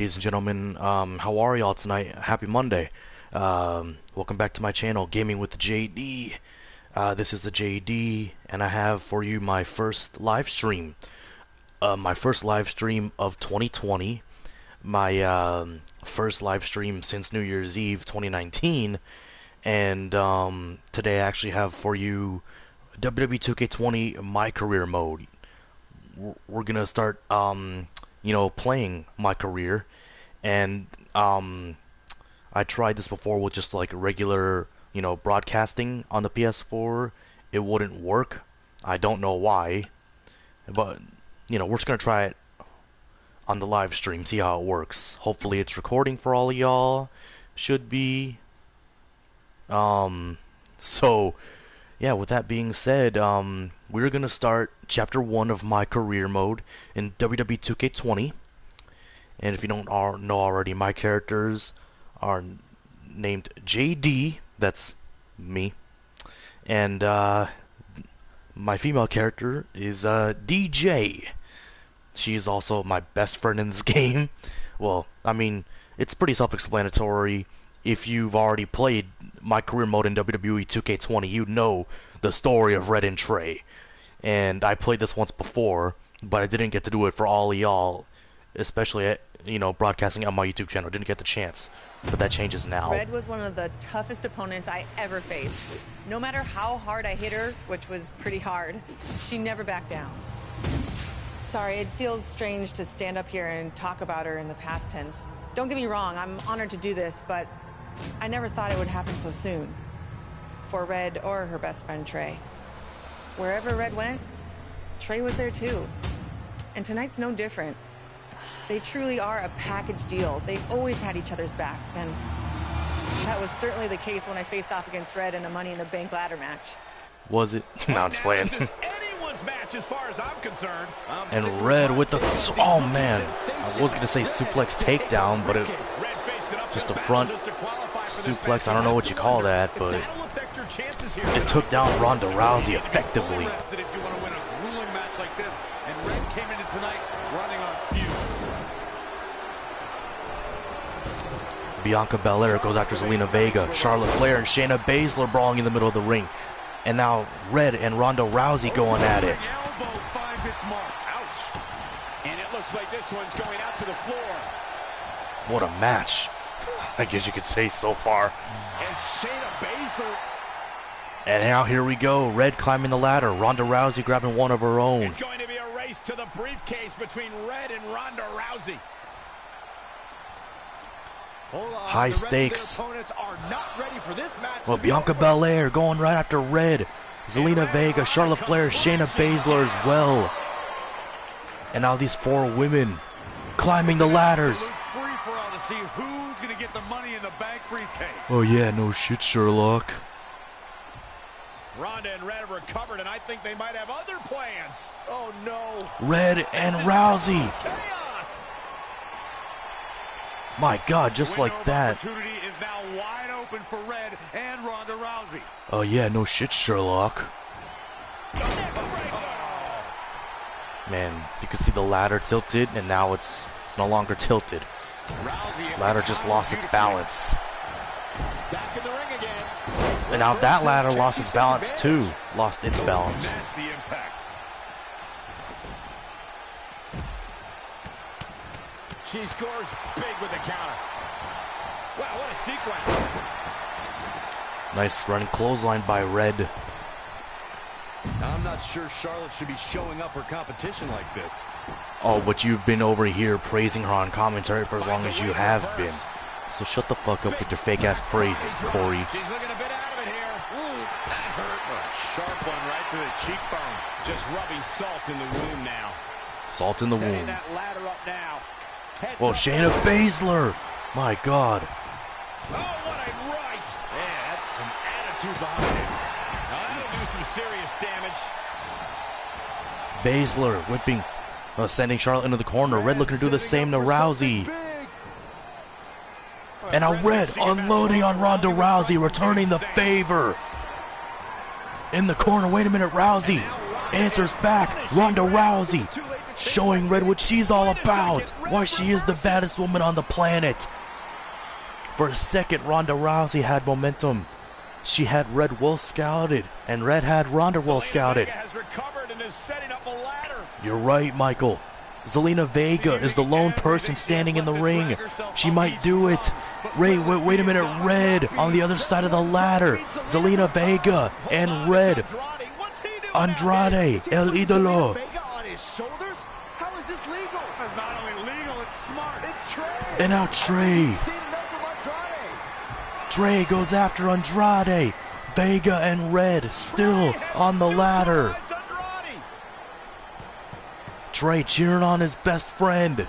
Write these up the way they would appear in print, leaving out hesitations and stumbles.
Ladies and gentlemen, how are y'all tonight? Happy Monday. Welcome back to my channel, Gaming with the JD. This is the JD, and I have for you my first live stream. My first live stream of 2020. My first live stream since New Year's Eve 2019. And today I actually have for you WWE 2K20 MyCareer mode. We're gonna start, playing MyCareer. And I tried this before with just like regular, broadcasting on the PS4. It wouldn't work. I don't know why, but we're just gonna try it on the live stream, see how it works. Hopefully it's recording for all of y'all. Should be. So yeah, with that being said, we're gonna start chapter 1 of MyCareer mode in WWE 2K20. And if you don't know already, my characters are named JD, that's me, and my female character is DJ. She's also my best friend in this game. Well, I mean, it's pretty self-explanatory. If you've already played MyCareer mode in WWE 2K20, you know the story of Red and Trey. And I played this once before, but I didn't get to do it for all of y'all, especially broadcasting on my YouTube channel. Didn't get the chance, but that changes now. Red was one of the toughest opponents I ever faced. No matter how hard I hit her, which was pretty hard, she never backed down. Sorry, it feels strange to stand up here and talk about her in the past tense. Don't get me wrong, I'm honored to do this, but I never thought it would happen so soon. For Red or her best friend, Trey. Wherever Red went, Trey was there too. And tonight's no different. They truly are a package deal. They've always had each other's backs, and that was certainly the case when I faced off against Red in a Money in the Bank ladder match. Was it? No, I'm just playing. Anyone's match as far as I'm concerned. And Red with the oh man, I was gonna say suplex takedown, but it just a front suplex. I don't know what you call that, but it took down Ronda Rousey effectively. Bianca Belair goes after Zelina Vega. Charlotte Flair and Shayna Baszler brawling in the middle of the ring. And now Red and Ronda Rousey going at it. Elbow finds its mark. Ouch. And it looks like this one's going out to the floor. What a match. I guess you could say so far. And Shayna Baszler. And now here we go. Red climbing the ladder. Ronda Rousey grabbing one of her own. It's going to be a race to the briefcase between Red and Ronda Rousey. High stakes. Are not ready for this match. Well, Bianca Belair going right after Red. Zelina Vega, Charlotte Flair, Shayna Baszler as well. And now these 4 women climbing the ladders. Free-for-all to see who's going to get the Money in the Bank briefcase. Oh yeah, no shit, Sherlock. Ronda and Red have recovered, and I think they might have other plans. Oh no. Red and Rousey. Chaos. My God, just like that. Opportunity is now wide open for Red and Ronda Rousey. Oh yeah, no shit, Sherlock. Man, you can see the ladder tilted, and now it's no longer tilted. Ladder just lost its balance. Back in the ring again. And now that ladder lost its balance too. Lost its balance. Nasty impact. She scores big with the counter. Wow, what a sequence. Nice running clothesline by Red. I'm not sure Charlotte should be showing up her competition like this. Oh, but you've been over here praising her on commentary for as long as you have been. So shut the fuck up with your fake ass praises, Corey. She's looking a bit out of it here. Ooh, that hurt. A sharp one right to the cheekbone. Just rubbing salt in the wound now. Salt in the Setting wound. that ladder up now. Well, Shayna Baszler. My God. Oh, what a right. Yeah, that's some attitude behind it. Now, that'll do some serious damage. Baszler whipping, sending Charlotte into the corner. Red looking to do the same to Rousey. And now Red unloading on Ronda Rousey, returning the favor. In the corner, wait a minute, Rousey answers back. Ronda Rousey showing Red what she's all about, why she is the baddest woman on the planet. For a second, Ronda Rousey had momentum. She had Red well scouted, and Red had Ronda well scouted. You're right, Michael. Zelina Vega is the lone person standing in the ring. She might do it. Ray, wait a minute. Red on the other side of the ladder. Zelina Vega and Red. Andrade, El Idolo. And now Trey. Trey goes after Andrade. Vega and Red still on the ladder. Trey cheering on his best friend.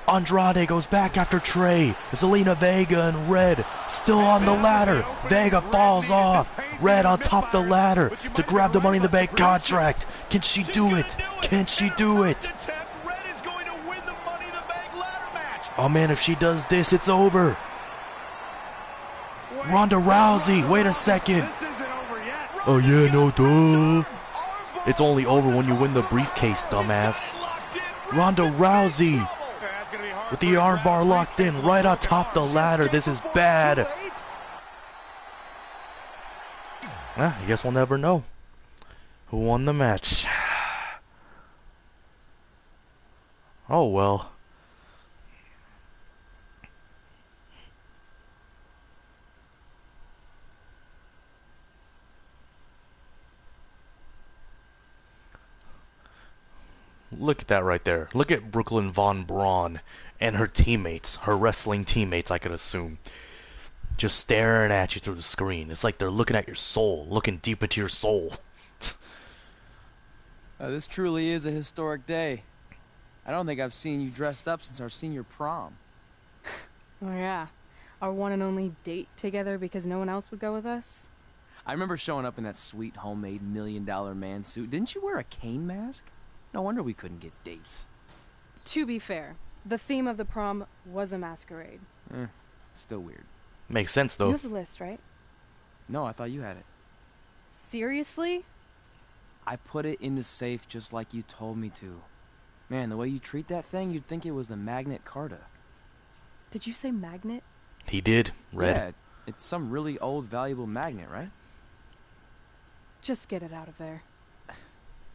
Andrade goes back after Trey. Zelina Vega and Red still on the ladder. Vega falls off. Red on top of the ladder to grab the Money in the Bank contract. Can she do it? Can she do it? Oh man, if she does this, it's over. Ronda Rousey, wait a second. Oh yeah, no duh. It's only over when you win the briefcase, dumbass. Ronda Rousey with the armbar locked in right on top the ladder. This is bad. I guess we'll never know who won the match. Oh well. Look at that right there. Look at Brooklyn Von Braun and her teammates, her wrestling teammates, I could assume, just staring at you through the screen. It's like they're looking at your soul, looking deep into your soul. This truly is a historic day. I don't think I've seen you dressed up since our senior prom. Oh yeah, our one and only date together because no one else would go with us. I remember showing up in that sweet homemade $1 Million Man suit. Didn't you wear a cane mask? No wonder we couldn't get dates. To be fair, the theme of the prom was a masquerade. Still weird. Makes sense though. You have the list, right? No, I thought you had it. Seriously? I put it in the safe just like you told me to. Man, the way you treat that thing, you'd think it was the Magnet Carta. Did you say magnet? He did, Red. Yeah, it's some really old, valuable magnet, right? Just get it out of there.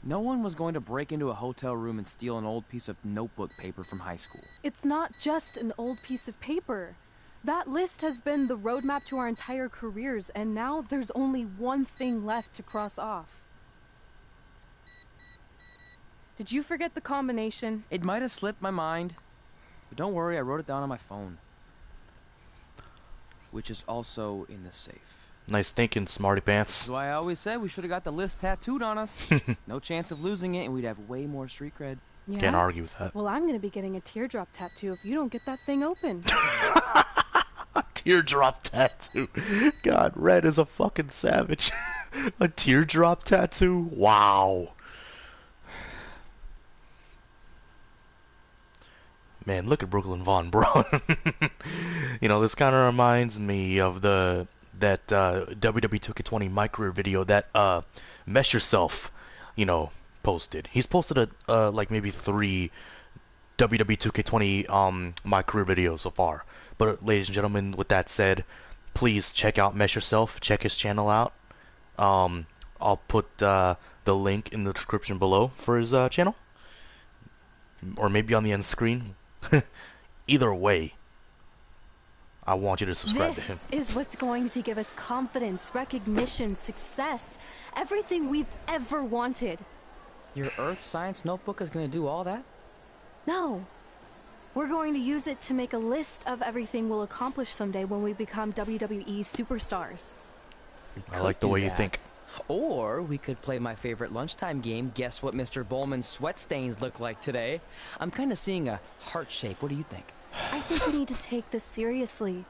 No one was going to break into a hotel room and steal an old piece of notebook paper from high school. It's not just an old piece of paper. That list has been the roadmap to our entire careers, and now there's only one thing left to cross off. Did you forget the combination? It might have slipped my mind, but don't worry, I wrote it down on my phone. Which is also in the safe. Nice thinking, smarty pants. That's why I always said we should have got the list tattooed on us. No chance of losing it, and we'd have way more street cred. Yeah? Can't argue with that. Well, I'm gonna be getting a teardrop tattoo if you don't get that thing open. A teardrop tattoo. God, Red is a fucking savage. A teardrop tattoo? Wow. Man, look at Brooklyn Von Braun. You know, this kind of reminds me of that WWE 2K20 MyCareer video that MessYourself, posted. He's posted like maybe 3 WWE 2K20 MyCareer videos so far. But ladies and gentlemen, with that said, please check out MessYourself. Check his channel out. I'll put the link in the description below for his channel, or maybe on the end screen. Either way, I want you to subscribe to him. This is what's going to give us confidence, recognition, success, everything we've ever wanted. Your Earth Science notebook is going to do all that? No. We're going to use it to make a list of everything we'll accomplish someday when we become WWE superstars. I like the way you think. Or we could play my favorite lunchtime game, Guess What Mr. Bowman's Sweat Stains Look Like Today. I'm kind of seeing a heart shape. What do you think? I think we need to take this seriously.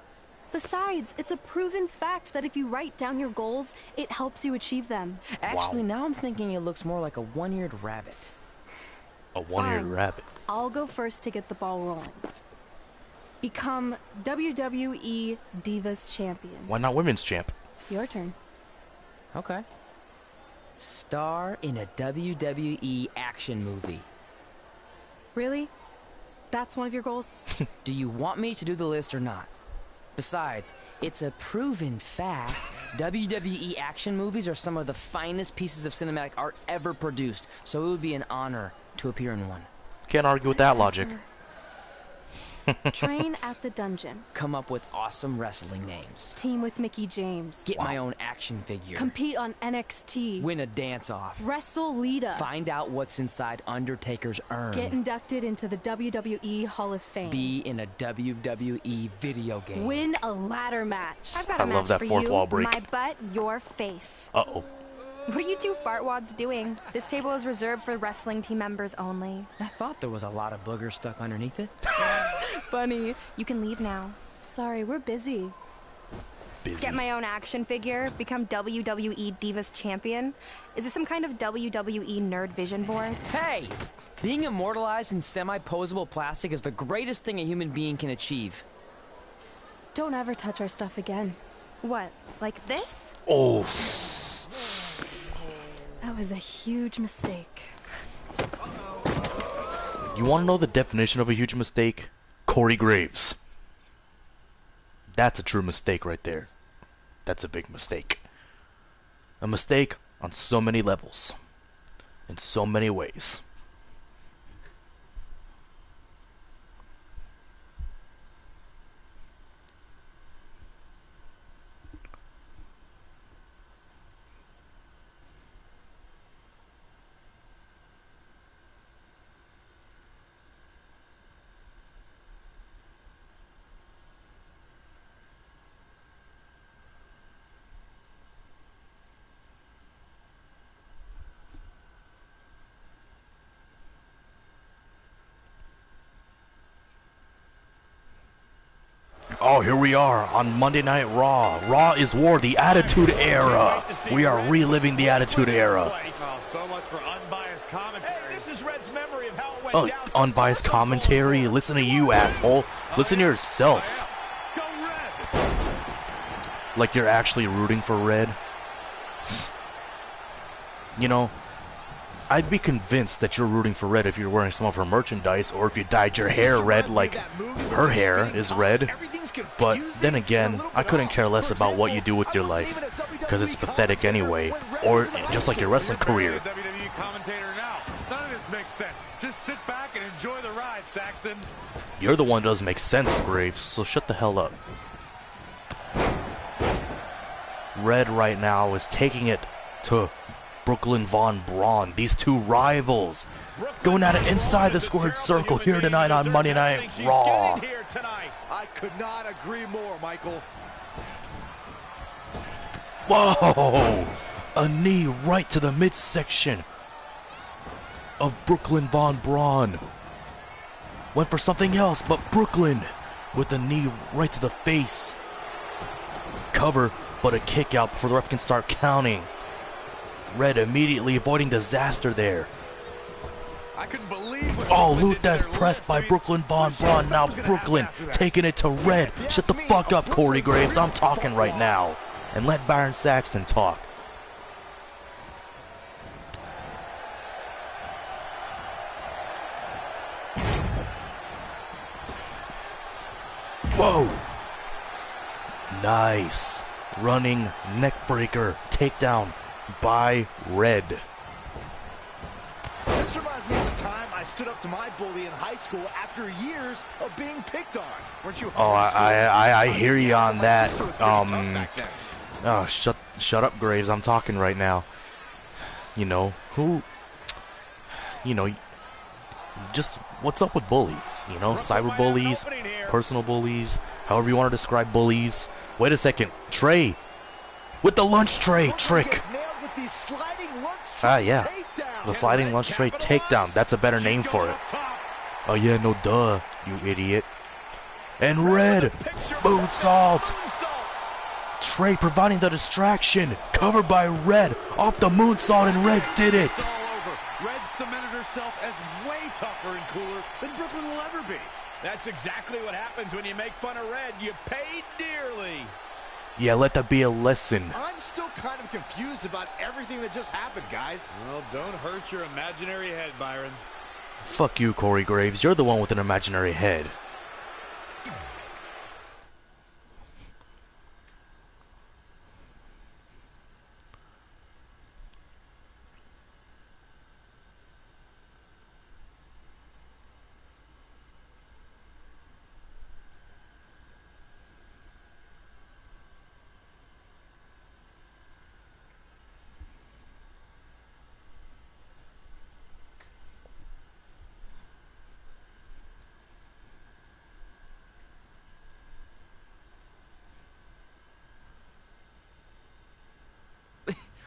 Besides, it's a proven fact that if you write down your goals, it helps you achieve them. Actually, now I'm thinking it looks more like a one-eared rabbit. A one-eared Fine. rabbit. I'll go first to get the ball rolling. Become WWE Divas Champion. Why not Women's Champ? Your turn. Okay. Star in a WWE action movie. Really? That's one of your goals? Do you want me to do the list or not? Besides, it's a proven fact, WWE action movies are some of the finest pieces of cinematic art ever produced, so it would be an honor to appear in one. Can't argue with that logic. Train at the dungeon. Come up with awesome wrestling names. Team with Mickey James. Get my own action figure. Compete on NXT. Win a dance-off. Wrestle Lita. Find out what's inside Undertaker's urn. Get inducted into the WWE Hall of Fame. Be in a WWE video game. Win a ladder match. I've got I a match love that for fourth you. wall break. My butt, your face. Uh-oh. What are you two fartwads doing? This table is reserved for wrestling team members only. I thought there was a lot of boogers stuck underneath it. Funny. You can leave now. Sorry, we're busy. Busy. Get my own action figure, become WWE Divas Champion. Is this some kind of WWE nerd vision board? Hey! Being immortalized in semi-posable plastic is the greatest thing a human being can achieve. Don't ever touch our stuff again. What, like this? Oh. That was a huge mistake. You want to know the definition of a huge mistake? Corey Graves. That's a true mistake right there. That's a big mistake. A mistake on so many levels. In so many ways. Oh, here we are on Monday Night Raw. Raw is War, the Attitude Era. We are reliving the Attitude Era. Oh, so much for unbiased commentary. Hey, this is Red's memory of how it went Oh, down. unbiased commentary. Listen to you, asshole. Listen to yourself. Go Red. Like you're actually rooting for Red. You know, I'd be convinced that you're rooting for Red if you're wearing some of her merchandise, or if you dyed your hair red like her hair is red. But then again, I couldn't care less about what you do with your life, because it's pathetic anyway, or just like your wrestling career. WWE commentator now. None of this makes sense. Just sit back and enjoy the ride, Saxton. You're the one that doesn't make sense, Graves, so shut the hell up. Red right now is taking it to Brooklyn Von Braun. These two rivals going at it inside the squared circle here tonight on Monday Night Raw. I could not agree more, Michael. Whoa! A knee right to the midsection of Brooklyn Von Braun. Went for something else, but Brooklyn with a knee right to the face. Cover, but a kick out before the ref can start counting. Red immediately avoiding disaster there. I couldn't believe what Oh, Brooklyn did to Luthez their pressed list by week. Brooklyn Von Braun. Now Brooklyn taking it to Red. Shut the fuck up, Corey Graves. I'm talking right now. And let Byron Saxton talk. Whoa. Nice. Running neckbreaker takedown by Red. This reminds me of the time I stood up to my bully in high school after years of being picked on. Weren't you? Oh, I hear you on that. Oh, shut up, Graves. I'm talking right now. You know just what's up with bullies? You know, cyber bullies, personal bullies, however you want to describe bullies. Wait a second, Trey, with the lunch tray trick. Ah, yeah, the sliding lunch tray takedown. That's a better name for it. Oh yeah, no duh, you idiot. And Red, moonsault. Trey providing the distraction, covered by Red, off the moonsault, and Red did it. It's all over. Red cemented herself as way tougher and cooler than Brooklyn will ever be. That's exactly what happens when you make fun of Red. You pay dearly. Yeah, let that be a lesson. I'm still kind of confused about everything that just happened, guys. Well, don't hurt your imaginary head, Byron. Fuck you, Corey Graves. You're the one with an imaginary head.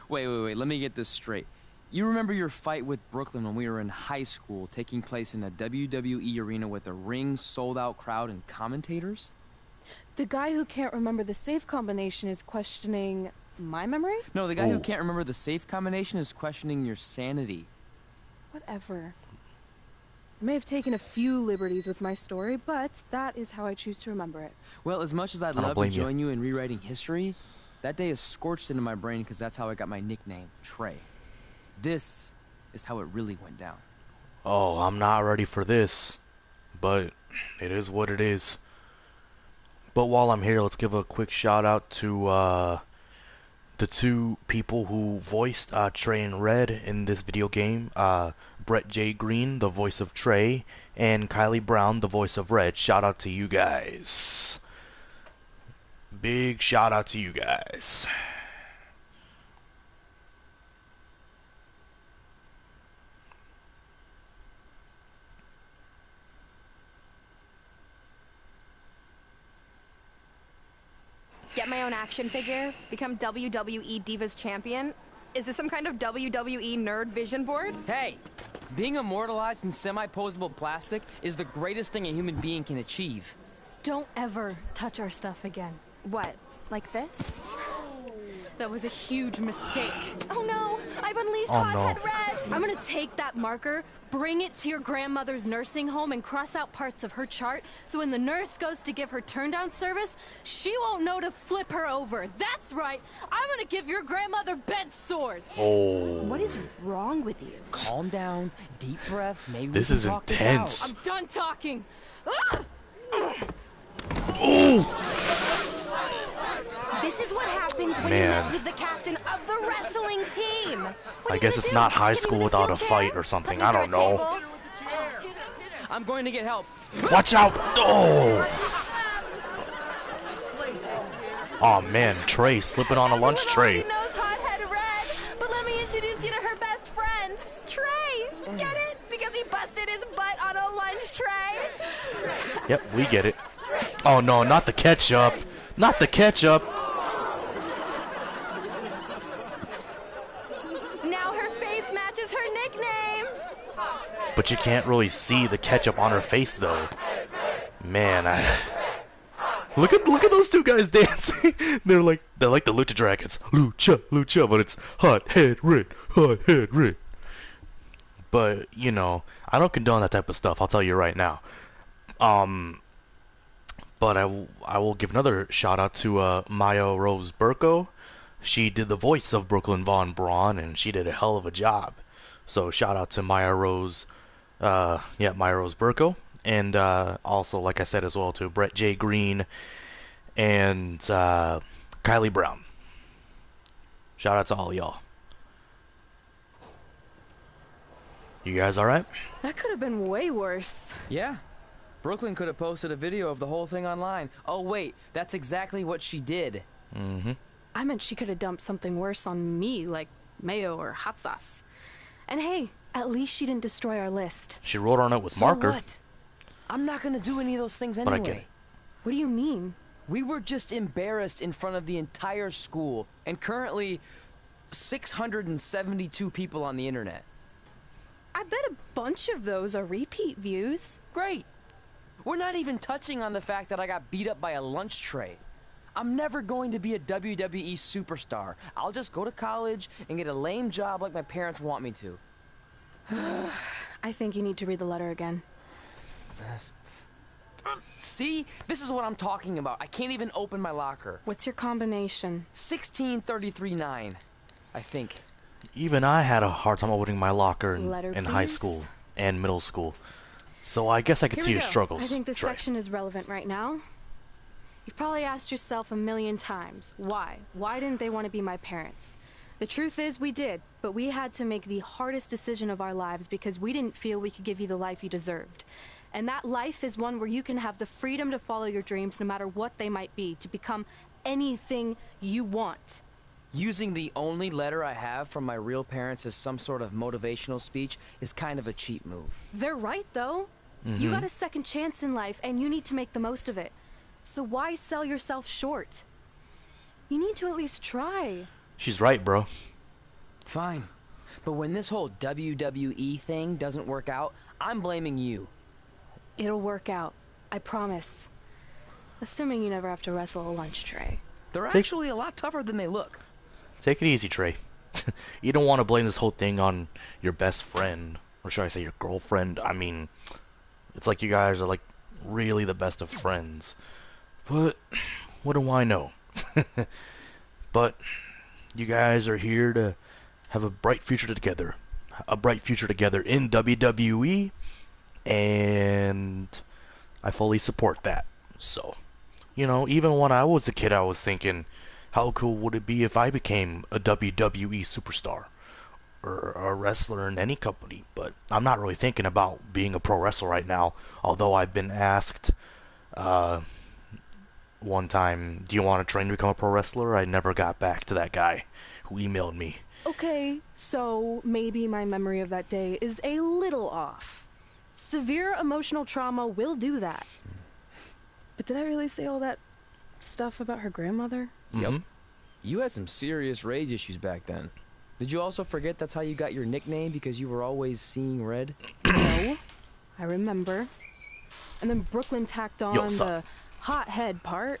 Wait, let me get this straight. You remember your fight with Brooklyn when we were in high school, taking place in a WWE arena with a ring, sold-out crowd, and commentators? The guy who can't remember the safe combination is questioning my memory? No, the guy who can't remember the safe combination is questioning your sanity. Whatever. I may have taken a few liberties with my story, but that is how I choose to remember it. Well, as much as I'd love to join you in rewriting history, that day is scorched into my brain because that's how I got my nickname, Trey. This is how it really went down. Oh, I'm not ready for this, but it is what it is. But while I'm here, let's give a quick shout out to the two people who voiced Trey and Red in this video game. Brett J. Green, the voice of Trey, and Kylie Brown, the voice of Red. Shout out to you guys. Big shout out to you guys. Get my own action figure, become WWE Divas Champion. Is this some kind of WWE nerd vision board? Hey! Being immortalized in semi-posable plastic is the greatest thing a human being can achieve. Don't ever touch our stuff again. What? Like this? That was a huge mistake. Oh no! I've unleashed Hothead Red! I'm gonna take that marker, bring it to your grandmother's nursing home, and cross out parts of her chart so when the nurse goes to give her turn-down service, she won't know to flip her over. That's right! I'm gonna give your grandmother bed sores! Oh. What is wrong with you? Calm down, deep breaths, maybe This we can is talk intense. this I'm done talking! This is what happens when you mess with the captain of the wrestling team. I guess it's not high school without a fight or something. I don't know. out. I'm going to get help. Watch out! Oh! Oh man, Trey slipping on a lunch tray. Everyone already knows Hothead Red, but let me introduce you to her best friend, Trey. Get it? Because he busted his butt on a lunch tray. Yep, we get it. Oh no, not the ketchup. Not the ketchup. Now her face matches her nickname. But you can't really see the ketchup on her face though. Man, look at those two guys dancing. they're like the Lucha Dragons. Lucha, but it's Hothead Red. But, you know, I don't condone that type of stuff, I'll tell you right now. But I will give another shout out to Maya Rose Burko. She did the voice of Brooklyn Von Braun, and she did a hell of a job. So shout out to Maya Rose Burko. And also, like I said as well, to Brett J. Green and Kylie Brown. Shout out to all y'all. You guys alright? That could have been way worse. Yeah. Brooklyn could have posted a video of the whole thing online. Oh, wait. That's exactly what she did. Mm-hmm. I meant she could have dumped something worse on me, like mayo or hot sauce. And hey, at least she didn't destroy our list. She wrote on it with So marker. what? I'm not going to do any of those things But I anyway. get it. What do you mean? We were just embarrassed in front of the entire school, and currently 672 people on the internet. I bet a bunch of those are repeat views. Great. We're not even touching on the fact that I got beat up by a lunch tray. I'm never going to be a WWE superstar. I'll just go to college and get a lame job like my parents want me to. I think you need to read the letter again. See? This is what I'm talking about. I can't even open my locker. What's your combination? 1633-9, I think. Even I had a hard time opening my locker Letter, in high please. school. and middle school. So I guess I could Here see we your go. struggles. I think this Trey. section is relevant right now. You've probably asked yourself a million times, why? Why didn't they want to be my parents? The truth is we did, but we had to make the hardest decision of our lives because we didn't feel we could give you the life you deserved. And that life is one where you can have the freedom to follow your dreams no matter what they might be, to become anything you want. Using the only letter I have from my real parents as some sort of motivational speech is kind of a cheap move. They're right, though. You got a second chance in life, and you need to make the most of it. So why sell yourself short? You need to at least try. She's right, bro. Fine. But when this whole WWE thing doesn't work out, I'm blaming you. It'll work out. I promise. Assuming you never have to wrestle a lunch tray. They're actually a lot tougher than they look. Take it easy, Trey. You don't want to blame this whole thing on your best friend. Or should I say your girlfriend? I mean, it's like you guys are like really the best of friends. But what do I know? But you guys are here to have a bright future together. A bright future together in WWE. And I fully support that. So, you know, even when I was a kid, I was thinking, how cool would it be if I became a WWE superstar? Or a wrestler in any company? But I'm not really thinking about being a pro wrestler right now. Although I've been asked one time, do you want to train to become a pro wrestler? I never got back to that guy who emailed me. Okay, so maybe my memory of that day is a little off. Severe emotional trauma will do that. But did I really say all that stuff about her grandmother? Yep. You had some serious rage issues back then. Did you also forget that's how you got your nickname, because you were always seeing red? No, I remember. And then Brooklyn tacked on the hot head part.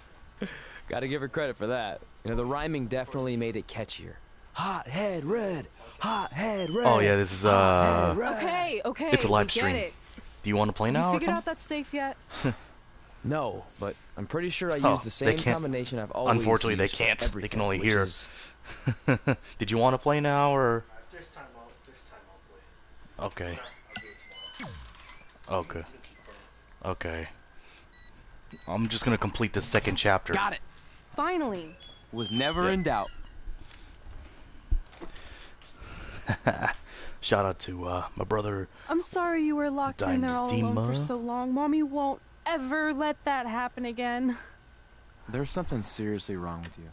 Gotta give her credit for that. You know, the rhyming definitely made it catchier. Hot head red, hot head red. Oh yeah, this is Okay, it's a live we stream. Get it. Do you want to play now? You or figured something? out that's safe yet? No, but I'm pretty sure I used the same combination I've always Unfortunately, they used for can't. They everything, can only which hear. is- Did you want to play now or? If there's time, I'll play. Okay. I'll do it tomorrow. Okay. Okay. I'm just gonna complete the second chapter. Got it. Finally. Was never in doubt. Shout out to my brother. I'm sorry you were locked in there all alone for Dima. so long. Mommy won't ever let that happen again. There's something seriously wrong with you.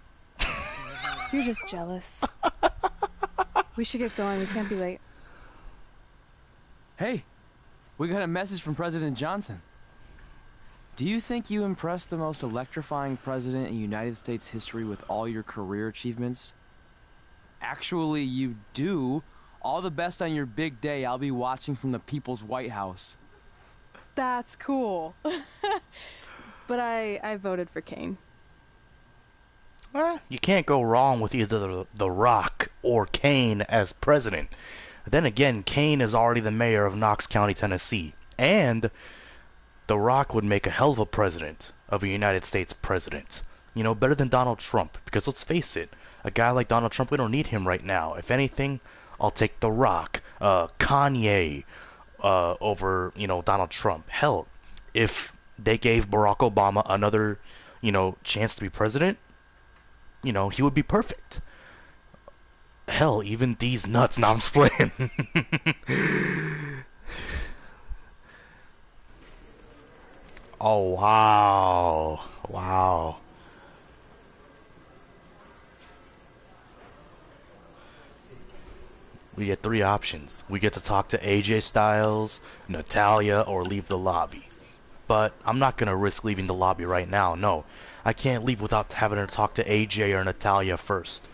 You're just jealous. We should get going. We can't be late. Hey, we got a message from President Johnson. Do you think you impressed the most electrifying president in United States history with all your career achievements? Actually, you do. All the best on your big day. I'll be watching from the People's White House. That's cool. But I voted for Kane. You can't go wrong with either The Rock or Kane as president. Then again, Kane is already the mayor of Knox County, Tennessee. And The Rock would make a hell of a president of a United States president. You know, better than Donald Trump. Because let's face it, a guy like Donald Trump, we don't need him right now. If anything, I'll take The Rock, Kanye, over, you know, Donald Trump. Hell, if they gave Barack Obama another, you know, chance to be president, you know, he would be perfect. Hell, even these nuts. Now I'm just playing. Oh, wow. Wow. We get three options. We get to talk to AJ Styles, Natalia, or leave the lobby. But I'm not going to risk leaving the lobby right now. No, I can't leave without having to talk to AJ or Natalia first.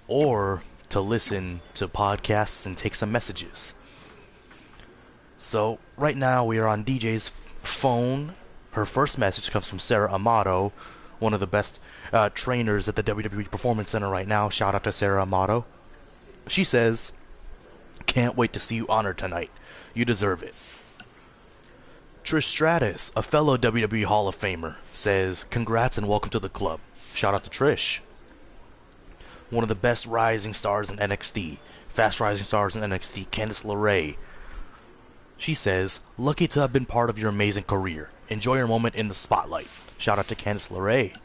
Or to listen to podcasts and take some messages. So, right now we are on DJ's phone. Her first message comes from Sarah Amato, one of the best trainers at the WWE Performance Center right now. Shout out to Sarah Amato. She says, "Can't wait to see you honored tonight. You deserve it." Trish Stratus, a fellow WWE Hall of Famer, says, "Congrats and welcome to the club." Shout out to Trish. One of the best rising stars in NXT, fast rising stars in NXT, Candice LeRae. She says, lucky to have been part of your amazing career. Enjoy your moment in the spotlight. Shout out to Candice LeRae.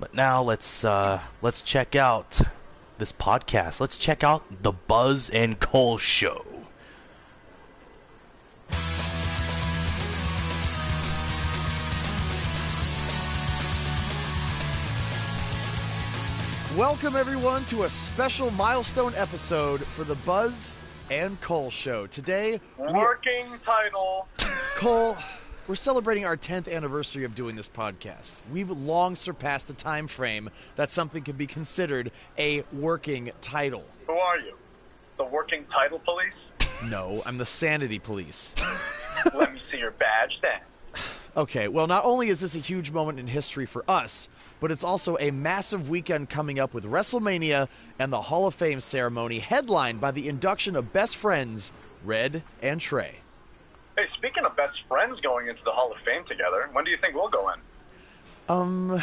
But now let's check out this podcast. Let's check out the Buzz and Cole Show. Welcome, everyone, to a special milestone episode for the Buzz and Cole Show. Today, working title. Cole, we're celebrating our 10th anniversary of doing this podcast. We've long surpassed the time frame that something can be considered a working title. Who are you? The working title police? No, I'm the sanity police. Let me see your badge then. Okay, well, not only is this a huge moment in history for us, but it's also a massive weekend coming up with WrestleMania and the Hall of Fame ceremony headlined by the induction of best friends, Red and Trey. Hey, speaking of best friends going into the Hall of Fame together, when do you think we'll go in?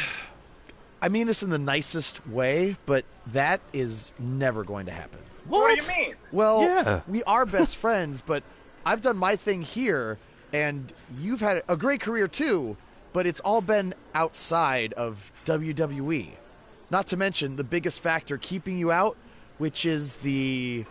I mean this in the nicest way, but that is never going to happen. What do you mean? Well, Yeah. we are best friends, but I've done my thing here, and you've had a great career too, but it's all been outside of WWE. Not to mention the biggest factor keeping you out, which is the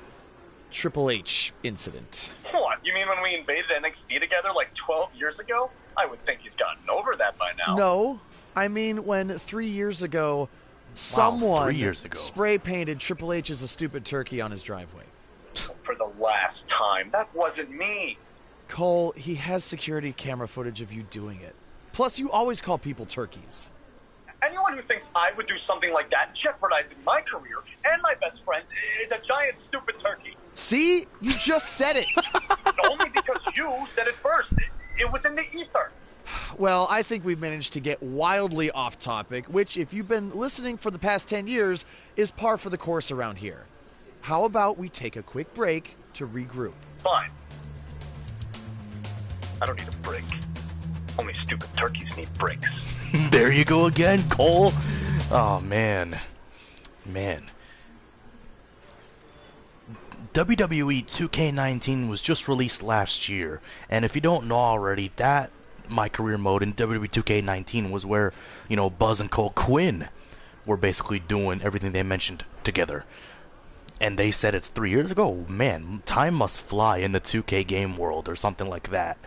Triple H incident. What? You mean when we invaded NXT together like 12 years ago? I would think he's gotten over that by now. No, I mean when 3 years ago, someone 3 years ago. spray painted Triple H as a stupid turkey on his driveway. For the last time. That wasn't me. Cole, he has security camera footage of you doing it. Plus, you always call people turkeys. Anyone who thinks I would do something like that, jeopardizing my career and my best friend, is a giant stupid turkey. See? You just said it. Only because you said it first. It was in the ether. Well, I think we've managed to get wildly off topic, which, if you've been listening for the past 10 years, is par for the course around here. How about we take a quick break to regroup? Fine. I don't need a break. Only stupid turkeys need breaks. There you go again, Cole. Oh, man. WWE 2K20 was just released last year, and if you don't know already, that MyCareer mode in WWE 2K19 was where, Buzz and Cole Quinn were basically doing everything they mentioned together. And they said it's 3 years ago. Man, time must fly in the 2K game world or something like that.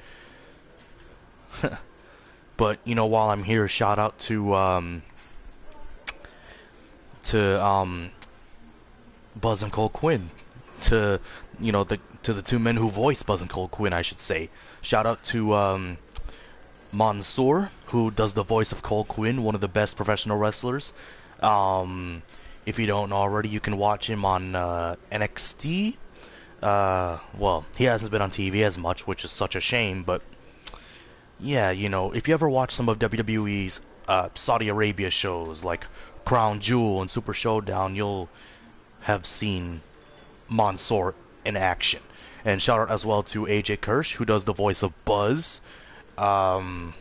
But while I'm here, shout out to Buzz and Cole Quinn, to the two men who voice Buzz and Cole Quinn, I should say. Shout out to Mansoor, who does the voice of Cole Quinn, one of the best professional wrestlers. If you don't know already, you can watch him on NXT. Well, he hasn't been on TV as much, which is such a shame, but yeah, if you ever watch some of WWE's Saudi Arabia shows like Crown Jewel and Super Showdown, you'll have seen Mansoor in action. And shout out as well to AJ Kirsch, who does the voice of Buzz. And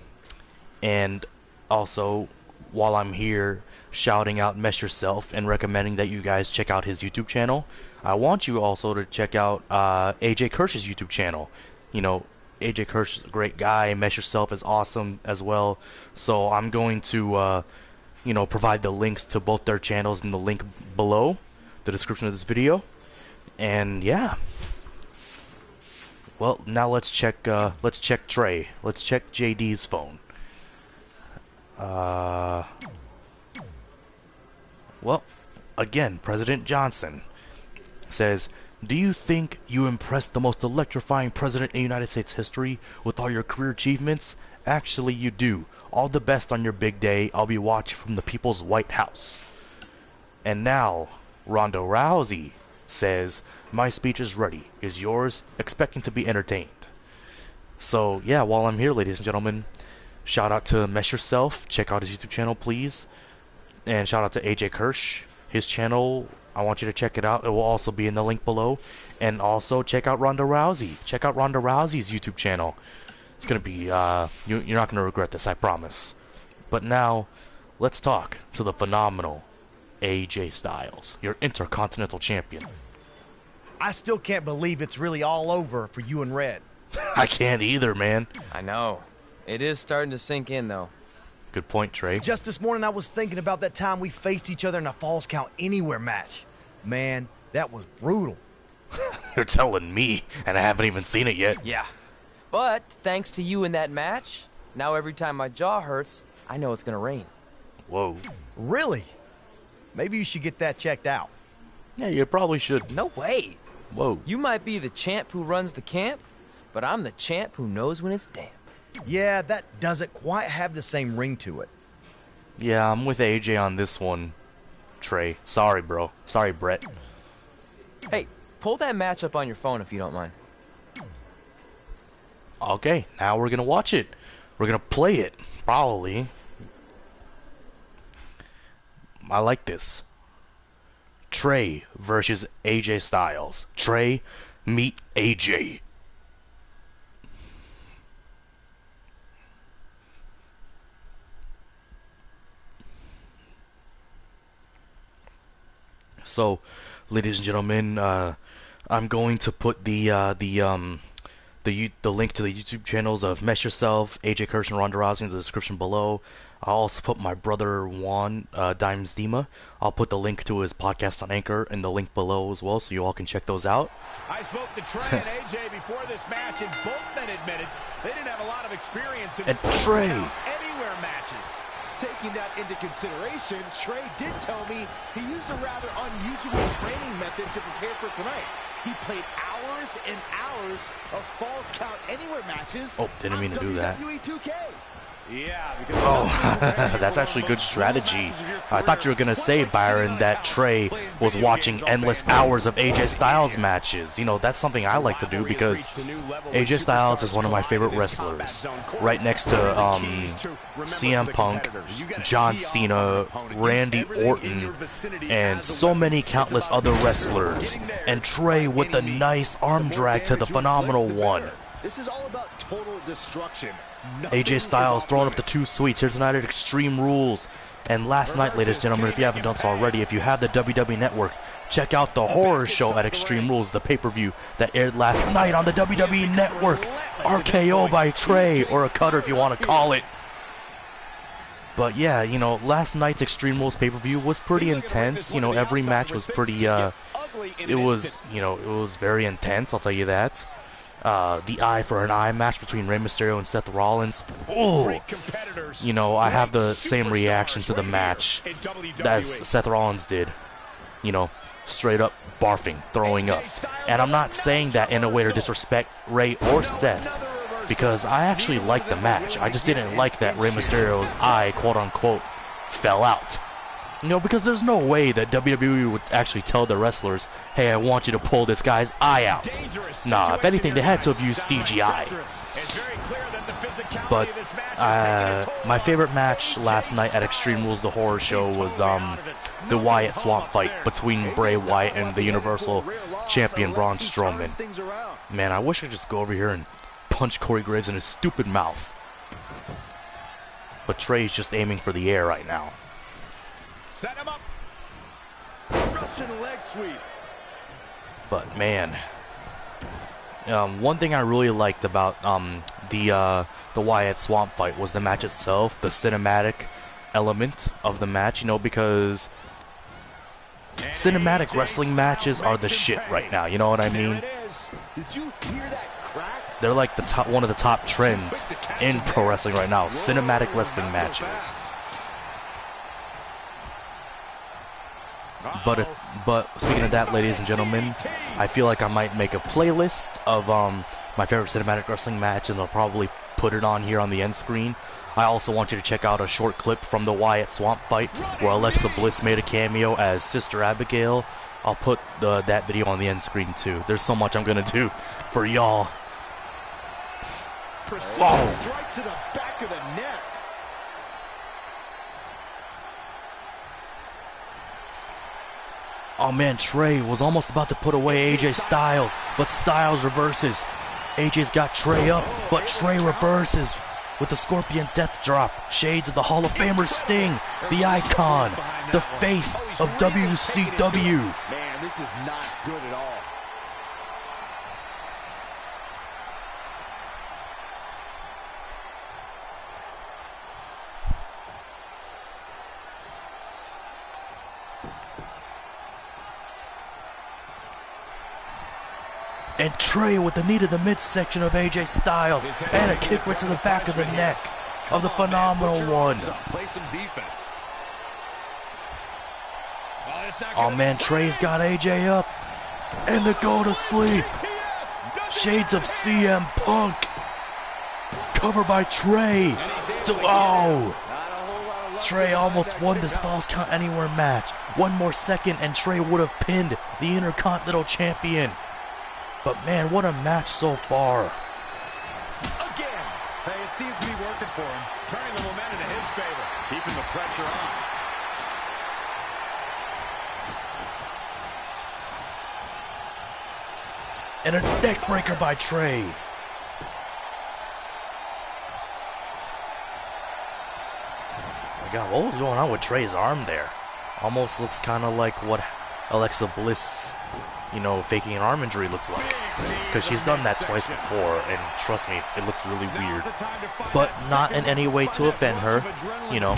also, while I'm here shouting out MessYourself and recommending that you guys check out his YouTube channel, I want you also to check out AJ Kirsch's YouTube channel. AJ Kirsch is a great guy. MessYourself is awesome as well. So I'm going to, provide the links to both their channels in the link below the description of this video. And yeah. Well, now let's check Trey. Let's check JD's phone. Well, again, President Johnson says, do you think you impressed the most electrifying president in United States history with all your career achievements? Actually, you do. All the best on your big day. I'll be watching from the People's White House. And now, Ronda Rousey says, my speech is ready. Is yours? Expecting to be entertained. So, yeah, while I'm here, ladies and gentlemen, shout out to MessYourself. Check out his YouTube channel, please. And shout out to AJ Kirsch. His channel, I want you to check it out. It will also be in the link below. And also check out Ronda Rousey. Check out Ronda Rousey's YouTube channel. It's going to be, you're not going to regret this, I promise. But now, let's talk to the phenomenal AJ Styles, your Intercontinental Champion. I still can't believe it's really all over for you and Red. I can't either, man. I know. It is starting to sink in, though. Good point, Trey. Just this morning, I was thinking about that time we faced each other in a Falls Count Anywhere match. Man, that was brutal. You're telling me, and I haven't even seen it yet. Yeah. But thanks to you in that match, now every time my jaw hurts, I know it's gonna rain. Whoa. Really? Maybe you should get that checked out. Yeah, you probably should. No way. Whoa. You might be the champ who runs the camp, but I'm the champ who knows when it's damp. Yeah, that doesn't quite have the same ring to it. Yeah, I'm with AJ on this one, Trey. Sorry, bro. Sorry, Brett. Hey, pull that match up on your phone if you don't mind. Okay, now we're gonna watch it. We're gonna play it, probably. I like this. Trey versus AJ Styles. Trey, meet AJ. So, ladies and gentlemen, I'm going to put the link to the YouTube channels of MessYourself, AJ Kirsch, and Ronda Rousey in the description below. I'll also put my brother Juan Dimes Dima. I'll put the link to his podcast on Anchor in the link below as well, so you all can check those out. I spoke to Trey and AJ before this match, and both men admitted they didn't have a lot of experience in Trey anywhere matches. Taking that into consideration, Trey did tell me he used a rather unusual training method to prepare for tonight. He played hours and hours of Falls Count Anywhere matches. Oh, didn't mean to do that. WWE 2K. Yeah, oh, that's actually good strategy. I thought you were going to say, Byron, that Trey was watching endless hours of AJ Styles matches. You know, that's something I like to do because AJ Styles is one of my favorite wrestlers. Right next to CM Punk, John Cena, Randy Orton, and so many countless other wrestlers. And Trey with a nice arm drag to the phenomenal one. This is all about total destruction. AJ Styles throwing up the 2 sweets here tonight at Extreme Rules. And last night, ladies and gentlemen, if you haven't done so already, if you have the WWE Network, check out the horror show at Extreme Rules, the pay-per-view that aired last night on the WWE Network. RKO by Trey, or a cutter if you want to call it. But yeah, you know, last night's Extreme Rules pay-per-view was pretty intense. You know, every match was pretty, it was very intense, I'll tell you that. The eye for an eye match between Rey Mysterio and Seth Rollins. Oh, you know, I have the same reaction to the match as Seth Rollins did. You know, straight up barfing, throwing up. And I'm not saying that in a way to disrespect Rey or Seth, because I actually liked the match. I just didn't like that Rey Mysterio's eye, quote unquote, fell out. You know, because there's no way that WWE would actually tell the wrestlers, hey, I want you to pull this guy's eye out. Nah, if anything, they had to have used CGI. But my favorite match last night at Extreme Rules, the horror show, was the Wyatt Swamp fight between Bray Wyatt and the Universal Champion Braun Strowman. Man, I wish I could just go over here and punch Corey Graves in his stupid mouth. But Trey's just aiming for the air right now. Set him up. Russian leg sweep. But man, one thing I really liked about the Wyatt Swamp fight was the match itself, the cinematic element of the match. You know, because cinematic wrestling matches are the shit right now. You know what I mean? Did you hear that crack? They're like one of the top trends in pro wrestling right now. Cinematic wrestling matches. But speaking of that, ladies and gentlemen, I feel like I might make a playlist of my favorite cinematic wrestling match, and I'll probably put it on here on the end screen. I also want you to check out a short clip from the Wyatt Swamp fight where Alexa Bliss made a cameo as Sister Abigail. I'll put that video on the end screen too. There's so much I'm gonna do for y'all. Oh. Strike to the back of the neck. Oh man, Trey was almost about to put away AJ Styles, but Styles reverses. AJ's got Trey up, but Trey reverses with the Scorpion Death Drop. Shades of the Hall of Famer Sting, the icon, the face of WCW. Man, this is not good at all. And Trey with the knee to the midsection of AJ Styles. And a kick right to the back of the neck of the Phenomenal One. Play some defense. Oh man, Trey's got AJ up. And the go to sleep. Shades of CM Punk. Cover by Trey. Oh. Trey almost won this Falls Count Anywhere match. One more second and Trey would have pinned the Intercontinental Champion. But man, what a match so far. Again. Hey, it seems to be working for him. Turning the momentum to his favor. Keeping the pressure on. And a neck breaker by Trey. My God, what was going on with Trey's arm there? Almost looks kind of like what Alexa Bliss, you know, faking an arm injury looks like. Because she's done that twice before, and trust me, it looks really weird. But not in any way to offend her, you know.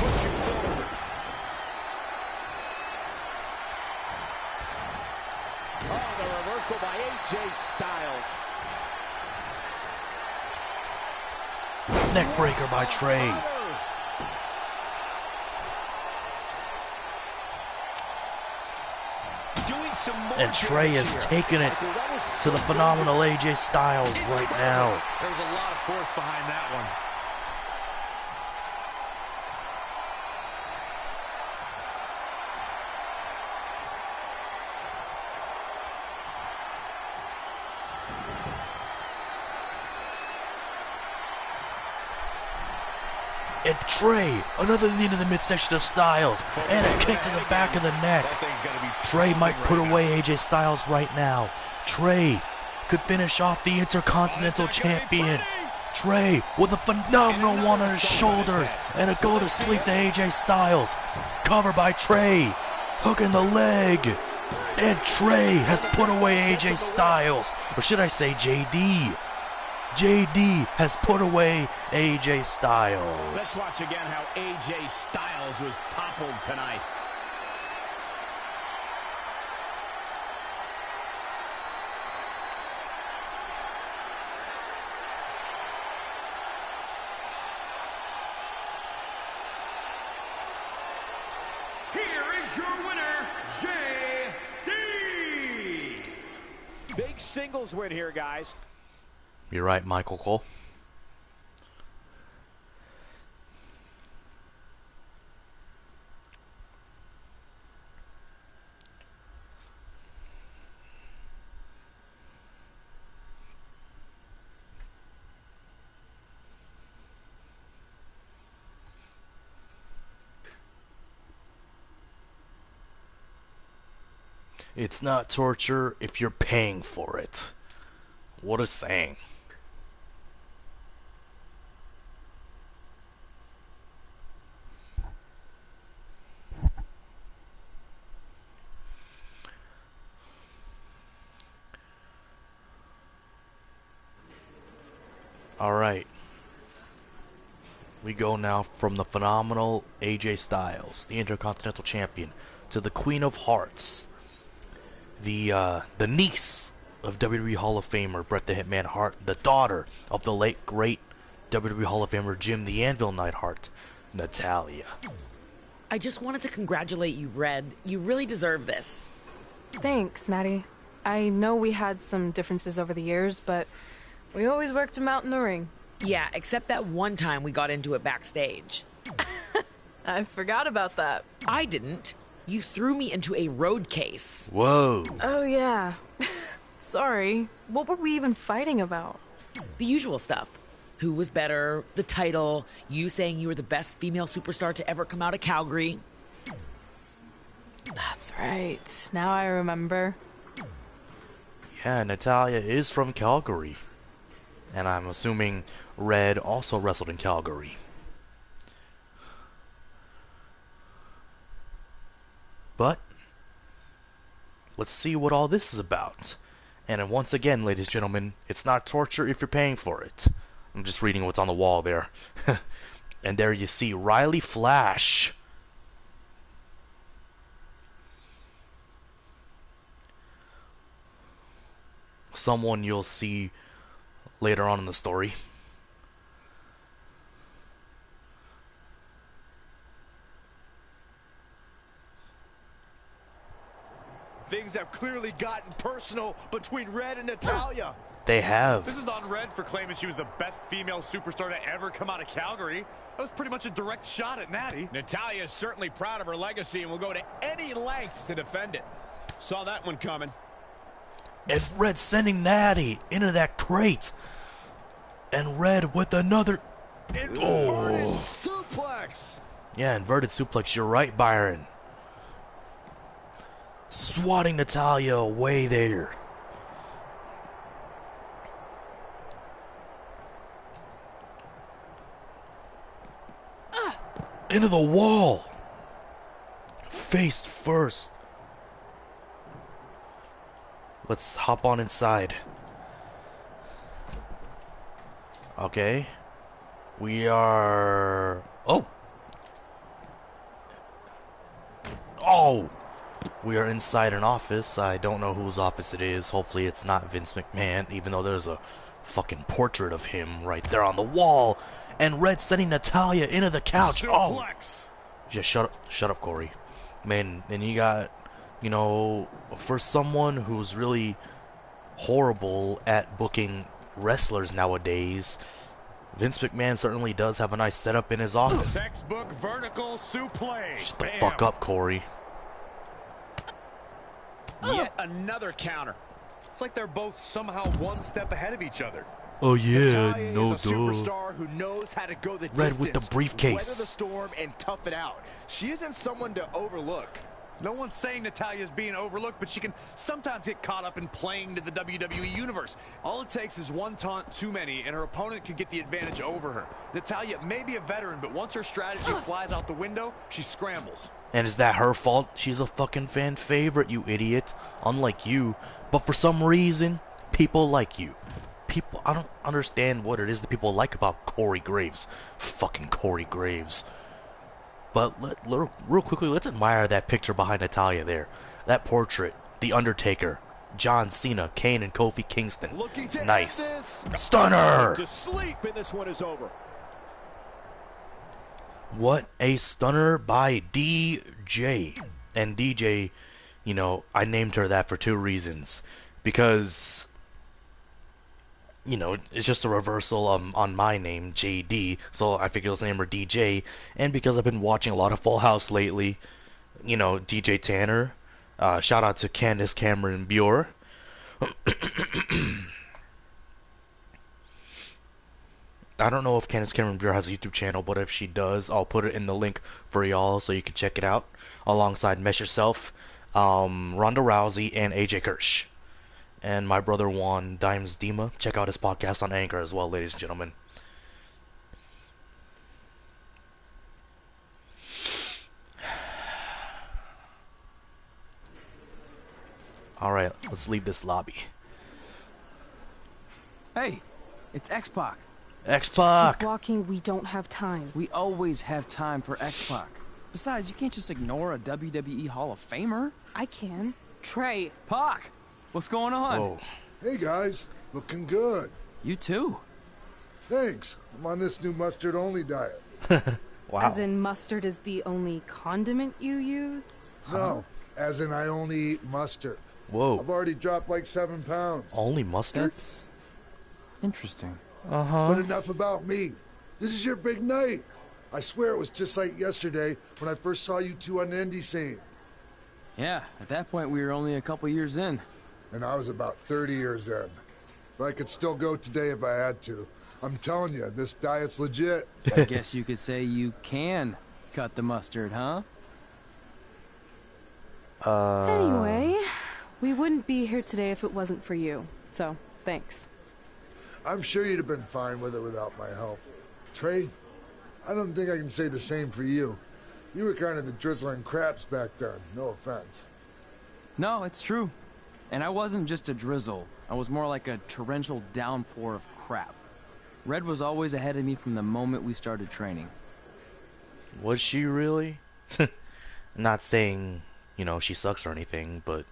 Oh, the reversal by AJ Styles. Neck breaker by Trey. And Trey is taking it to the phenomenal AJ Styles right now. There's a lot of force behind that one. And Trey, another knee to the midsection of Styles, and a kick to the back of the neck. Trey might put away AJ Styles right now. Trey could finish off the Intercontinental Champion. Trey with a phenomenal one on his shoulders, and a go to sleep to AJ Styles. Cover by Trey, hook in the leg. And Trey has put away AJ Styles, or should I say JD. JD has put away AJ Styles. Let's watch again how AJ Styles was toppled tonight. Here is your winner, JD. Big singles win here, guys. You're right, Michael Cole. It's not torture if you're paying for it. What a saying. Alright. We go now from the phenomenal AJ Styles, the Intercontinental Champion, to the Queen of Hearts, the niece of WWE Hall of Famer Bret the Hitman Hart, the daughter of the late great WWE Hall of Famer Jim the Anvil Neidhart, Natalya. I just wanted to congratulate you, Red. You really deserve this. Thanks, Natty. I know we had some differences over the years, but we always worked them out in the ring. Yeah, except that one time we got into it backstage. I forgot about that. I didn't. You threw me into a road case. Whoa. Oh, yeah. Sorry. What were we even fighting about? The usual stuff. Who was better, the title, you saying you were the best female superstar to ever come out of Calgary. That's right. Now I remember. Yeah, Natalya is from Calgary. And I'm assuming Red also wrestled in Calgary. But let's see what all this is about. And once again, ladies and gentlemen, it's not torture if you're paying for it. I'm just reading what's on the wall there. And there you see Riley Flash. someone you'll see later on in the story. Things have clearly gotten personal between Red and Natalya. They have. This is on Red for claiming she was the best female superstar to ever come out of Calgary. That was pretty much a direct shot at Natty. Natalya is certainly proud of her legacy and will go to any lengths to defend it. Saw that one coming. And Red sending Natty into that crate. And Red with another... Inverted suplex. Yeah, inverted suplex. You're right, Byron. Swatting Natalya away there. Into the wall. Face first. Let's hop on inside. Okay. We are... Oh! Oh! We are inside an office. I don't know whose office it is. Hopefully it's not Vince McMahon, even though there's a fucking portrait of him right there on the wall. And Red sending Natalya into the couch. Suplex. Oh! Just shut up, Corey. Man, and you got, you know, for someone who's really horrible at booking wrestlers nowadays, Vince McMahon certainly does have a nice setup in his office. Textbook vertical suplex. Shut the fuck up, Corey. Yet another counter. It's like they're both somehow one step ahead of each other. Oh yeah, Natalya no is a duh. superstar who knows how to go the Red distance, with the briefcase. weather the storm, and tough it out. She isn't someone to overlook. No one's saying Natalya's being overlooked, but she can sometimes get caught up in playing to the WWE Universe. All it takes is one taunt too many, and her opponent can get the advantage over her. Natalya may be a veteran, but once her strategy flies out the window, she scrambles. And is that her fault? She's a fucking fan favorite, you idiot. Unlike you. But for some reason, people like you. People, I don't understand what it is that people like about Corey Graves. Fucking Corey Graves. But real quickly, let's admire that picture behind Natalya there. That portrait. The Undertaker. John Cena, Kane, and Kofi Kingston. It's nice. Stunner! To sleep, and this one is over. What a stunner by DJ. And DJ, you know, I named her that for two reasons. Because, you know, it's just a reversal on my name, JD. So I figured let's name her DJ. And because I've been watching a lot of Full House lately, you know, DJ Tanner. Shout out to Candace Cameron Bure. I don't know if Candace Cameron Bure has a YouTube channel, but if she does, I'll put it in the link for y'all so you can check it out. Alongside MessYourself, Ronda Rousey, and AJ Kirsch. And my brother Juan Dimes Dima. Check out his podcast on Anchor as well, ladies and gentlemen. Alright, let's leave this lobby. Hey, it's X-Pac. X-Pac! Keep walking, we don't have time. We always have time for X-Pac. Besides, you can't just ignore a WWE Hall of Famer. I can. Trey. Pac, what's going on? Whoa. Hey guys, looking good. You too. Thanks. I'm on this new mustard-only diet. Wow. As in mustard is the only condiment you use? No, as in I only eat mustard. Whoa. I've already dropped like 7 pounds. Only mustard? That's interesting. But enough about me. This is your big night. I swear it was just like yesterday when I first saw you two on the indie scene. Yeah, at that point we were only a couple years in. And I was about 30 years in. But I could still go today if I had to. I'm telling you, this diet's legit. I guess you could say you can cut the mustard, huh? Anyway, we wouldn't be here today if it wasn't for you. So, thanks. I'm sure you'd have been fine with it without my help. Trey, I don't think I can say the same for you. You were kind of the drizzling craps back then, no offense. No, it's true. And I wasn't just a drizzle. I was more like a torrential downpour of crap. Red was always ahead of me from the moment we started training. Was she really? Not saying, you know, she sucks or anything, but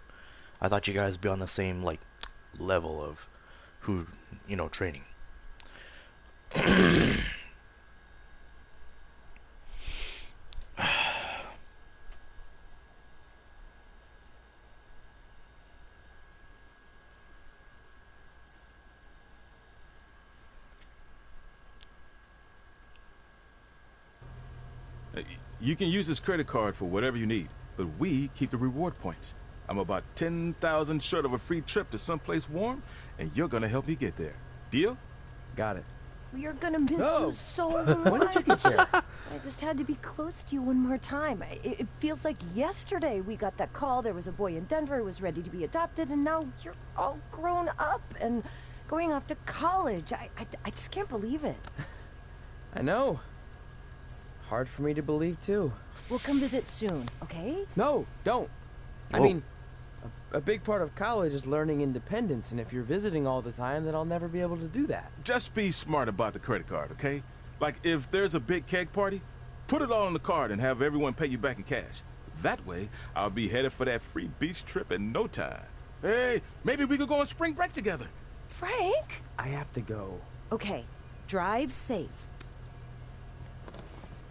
I thought you guys would be on the same, like, level of who, training. You can use this credit card for whatever you need, but we keep the reward points. I'm about 10,000 short of a free trip to someplace warm, and you're gonna help me get there. Deal? Got it. We are gonna miss you so much. When did you get there? I just had to be close to you one more time. It feels like yesterday we got that call. There was a boy in Denver who was ready to be adopted, and now you're all grown up and going off to college. I just can't believe it. I know. It's hard for me to believe, too. We'll come visit soon, okay? No, don't. I Whoa. mean, a big part of college is learning independence, and if you're visiting all the time, then I'll never be able to do that. Just be smart about the credit card, okay? Like, if there's a big keg party, put it all on the card and have everyone pay you back in cash. That way, I'll be headed for that free beach trip in no time. Hey, maybe we could go on spring break together. Frank? I have to go. Okay, drive safe.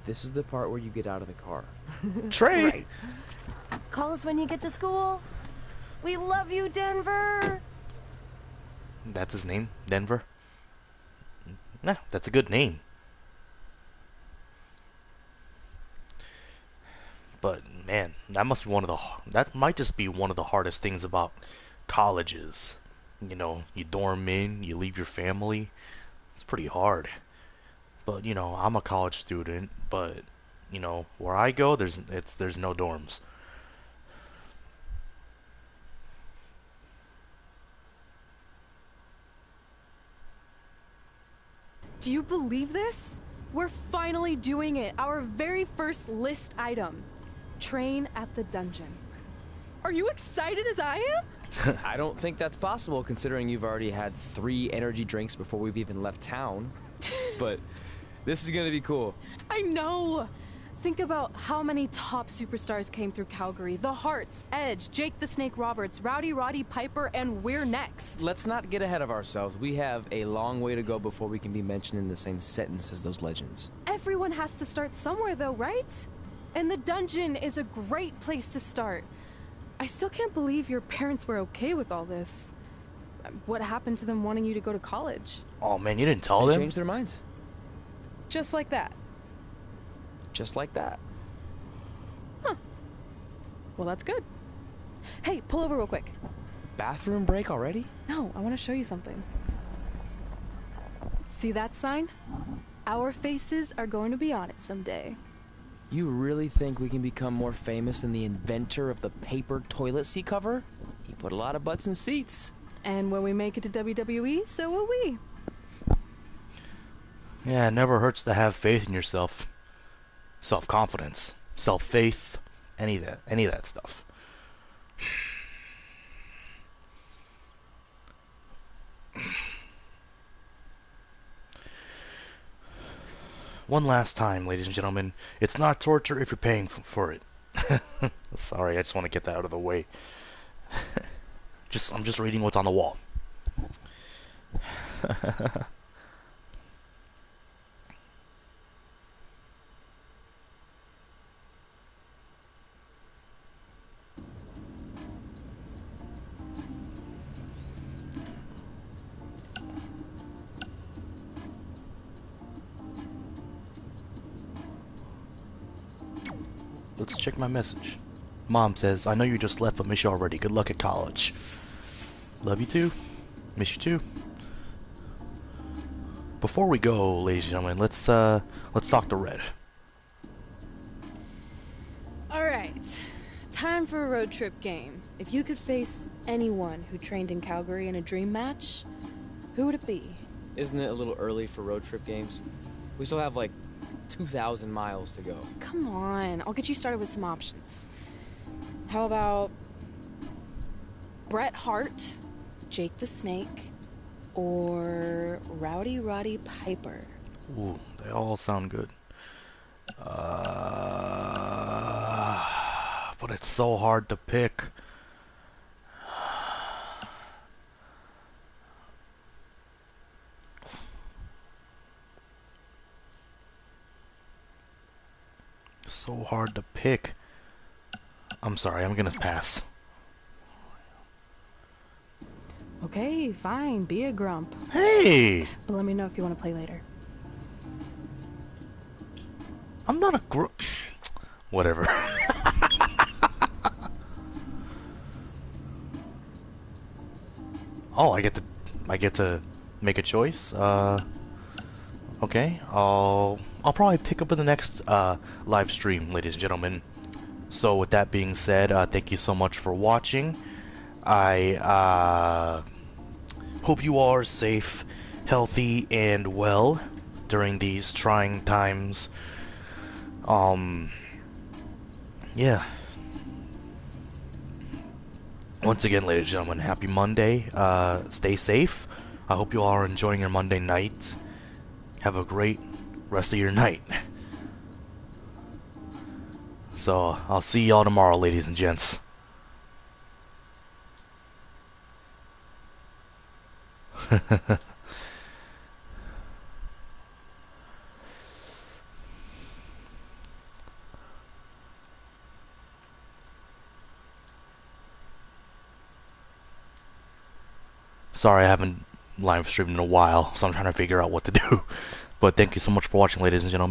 This is the part where you get out of the car. Trey! Right. Call us when you get to school. We love you, Denver. That's his name? Denver? Nah, that's a good name. But, man, that might just be one of the hardest things about colleges. You dorm in, you leave your family. It's pretty hard. But, I'm a college student, but, where I go, there's no dorms. Do you believe this? We're finally doing it. Our very first list item. Train at the dungeon. Are you excited as I am? I don't think that's possible, considering you've already had 3 energy drinks before we've even left town. But this is gonna be cool. I know. Think about how many top superstars came through Calgary. The Hearts, Edge, Jake the Snake Roberts, Rowdy Roddy Piper, and we're next. Let's not get ahead of ourselves. We have a long way to go before we can be mentioned in the same sentence as those legends. Everyone has to start somewhere though, right? And the dungeon is a great place to start. I still can't believe your parents were okay with all this. What happened to them wanting you to go to college? Oh man, you didn't tell They them? changed their minds. Just like that. Just like that. Huh. Well, that's good. Hey, pull over real quick. Bathroom break already? No, I want to show you something. See that sign? Our faces are going to be on it someday. You really think we can become more famous than the inventor of the paper toilet seat cover? He put a lot of butts in seats. And when we make it to WWE, so will we. Yeah, it never hurts to have faith in yourself. Self-confidence, self-faith, any of that stuff. One last time, ladies and gentlemen, it's not torture if you're paying for it. Sorry, I just want to get that out of the way. I'm just reading what's on the wall. Let's check my message. Mom says, I know you just left, but miss you already. Good luck at college. Love you too. Miss you too. Before we go, ladies and gentlemen, let's talk to Red. Alright. Time for a road trip game. If you could face anyone who trained in Calgary in a dream match, who would it be? Isn't it a little early for road trip games? We still have like 2,000 miles to go. Come on, I'll get you started with some options. How about Bret Hart, Jake the Snake, or Rowdy Roddy Piper? Ooh, they all sound good. But it's so hard to pick. so hard to pick. I'm sorry, I'm gonna pass. Okay, fine. Be a grump. Hey! But let me know if you want to play later. I'm not a grump. Whatever. Oh, I get to make a choice. Okay, I'll probably pick up in the next live stream, ladies and gentlemen. So with that being said, thank you so much for watching. I hope you all are safe, healthy, and well during these trying times. Yeah. Once again, ladies and gentlemen, happy Monday. Stay safe. I hope you all are enjoying your Monday night. Have a great rest of your night. So, I'll see y'all tomorrow, ladies and gents. Sorry, I haven't live streamed in a while, so I'm trying to figure out what to do. But thank you so much for watching, ladies and gentlemen.